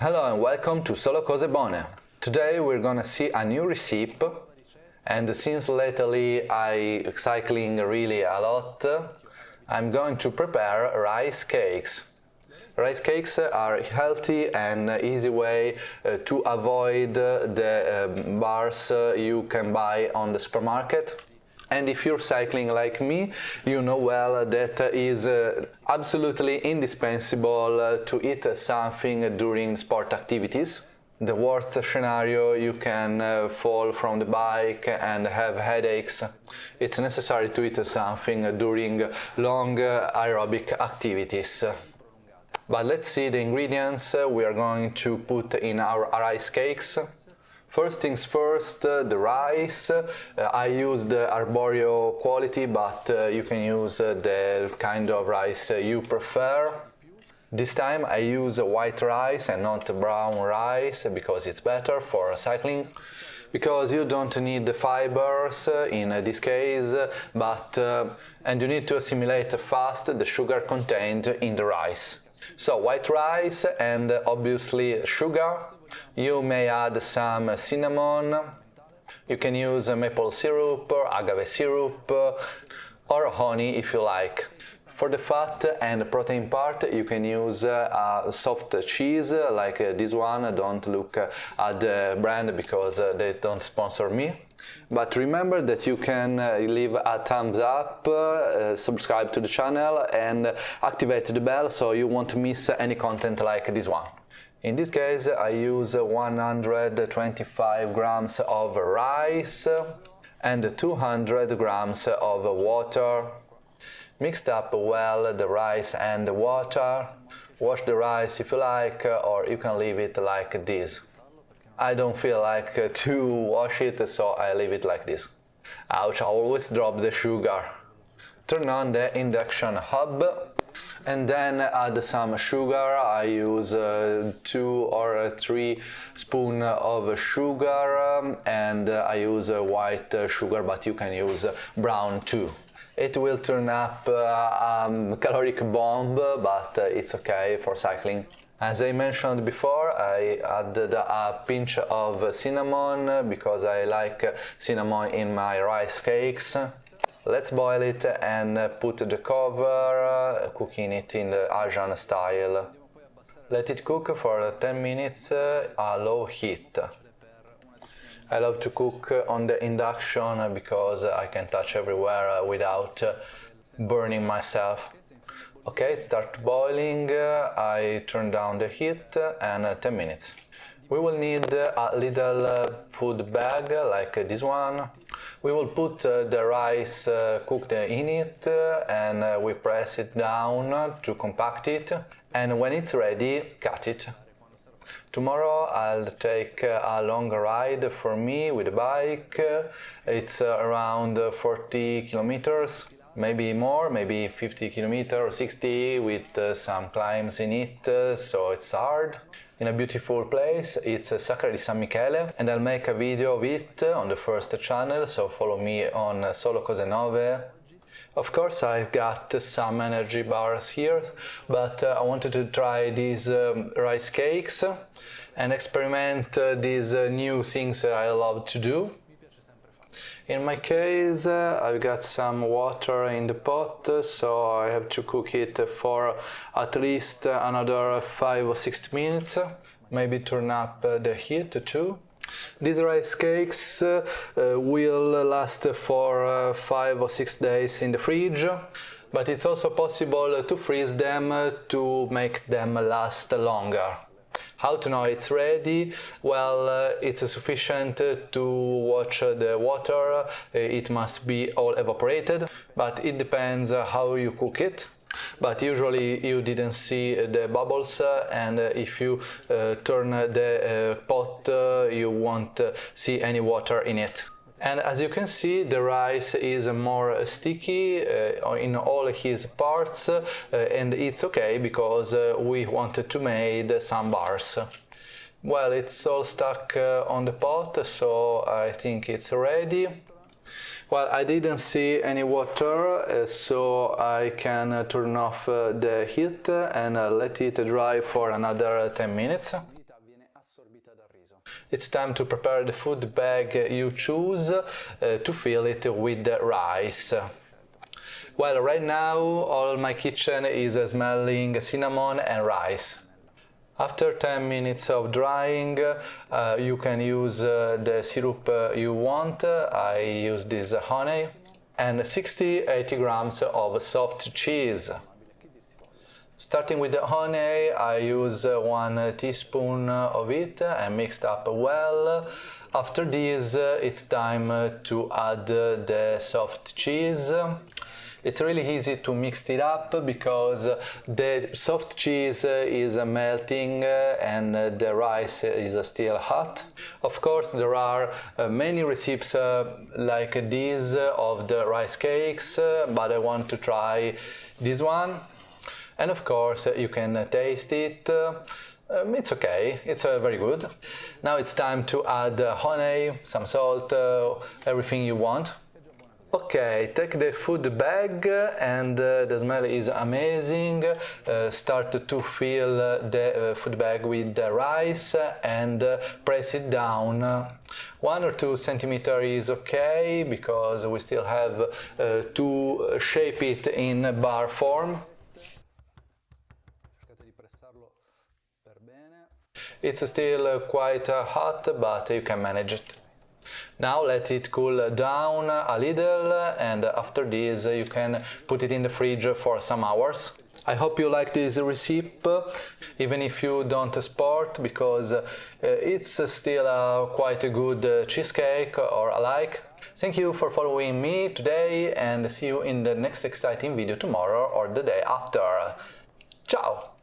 Hello and welcome to Solo Cose Buone. Today we're gonna see a new recipe, and since lately I cycling really a lot, I'm going to prepare rice cakes. Rice cakes are a healthy and easy way to avoid the bars you can buy on the supermarket. And if you're cycling like me, you know well that is absolutely indispensable to eat something during sport activities. The worst scenario, you can fall from the bike and have headaches. It's necessary to eat something during long aerobic activities. But let's see the ingredients we are going to put in our rice cakes. First things first, the rice. I use the arboreal quality, but you can use the kind of rice you prefer. This time I use white rice and not brown rice because it's better for cycling, because you don't need the fibers in this case, and you need to assimilate fast the sugar contained in the rice. So white rice and obviously sugar. You may add some cinnamon. You can use maple syrup or agave syrup or honey if you like. For the fat and protein part, you can use a soft cheese like this one. Don't look at the brand because they don't sponsor me. But remember that you can leave a thumbs up, subscribe to the channel and activate the bell so you won't miss any content like this one. In this case I use 125 grams of rice and 200 grams of water. Mix up well the rice and the water. Wash the rice if you like, or you can leave it like this. I don't feel like to wash it, so I leave it like this. Ouch, I always drop the sugar. Turn on the induction hob and then add some sugar. I use 2 or 3 spoons of sugar, and I use white sugar, but you can use brown too. It will turn up a caloric bomb, but it's okay for cycling. As I mentioned before, I added a pinch of cinnamon because I like cinnamon in my rice cakes. Let's boil it and put the cover, cooking it in the Asian style. Let it cook for 10 minutes at low heat. I love to cook on the induction because I can touch everywhere without burning myself. Okay, it starts boiling, I turn down the heat and 10 minutes. We will need a little food bag like this one. We will put the rice cooked in it and we press it down to compact it, and when it's ready, cut it. Tomorrow I'll take a long ride for me with a bike. It's around 40 kilometers. Maybe more, maybe 50 kilometers or 60 with some climbs in it, so it's hard. In a beautiful place, it's Sacra di San Michele, and I'll make a video of it on the first channel, so follow me on Solo Cose Nove. Of course I've got some energy bars here, but I wanted to try these rice cakes and experiment these new things I love to do. In my case, I've got some water in the pot, so I have to cook it for at least another 5 or 6 minutes, maybe turn up the heat too. These rice cakes will last for 5 or 6 days in the fridge, but it's also possible to freeze them to make them last longer. How to know it's ready? Well, it's sufficient to watch the water. It must be all evaporated, but it depends how you cook it. But usually you didn't see the bubbles, and if you turn the pot, you won't see any water in it. And as you can see, the rice is more sticky in all his parts, and it's okay because we wanted to make some bars. Well, it's all stuck on the pot, so I think it's ready. Well, I didn't see any water, so I can turn off the heat and let it dry for another 10 minutes. It's time to prepare the food bag you choose to fill it with the rice. Well, right now all my kitchen is smelling cinnamon and rice. After 10 minutes of drying, you can use the syrup you want. I use this honey and 60-80 grams of soft cheese. Starting with the honey, I use 1 teaspoon of it and mixed up well. After this, it's time to add the soft cheese. It's really easy to mix it up because the soft cheese is melting and the rice is still hot. Of course, there are many recipes like this of the rice cakes, but I want to try this one. And of course, you can taste it. It's okay, it's very good. Now it's time to add honey, some salt, everything you want. Okay, take the food bag and the smell is amazing. Start to fill the food bag with the rice and press it down. 1 or 2 centimeters is okay because we still have to shape it in bar form. It's still quite hot, but you can manage it. Now let it cool down a little, and after this you can put it in the fridge for some hours. I hope you like this recipe, even if you don't sport, because it's still quite a good cheesecake or alike. Thank you for following me today, and see you in the next exciting video tomorrow or the day after. Ciao!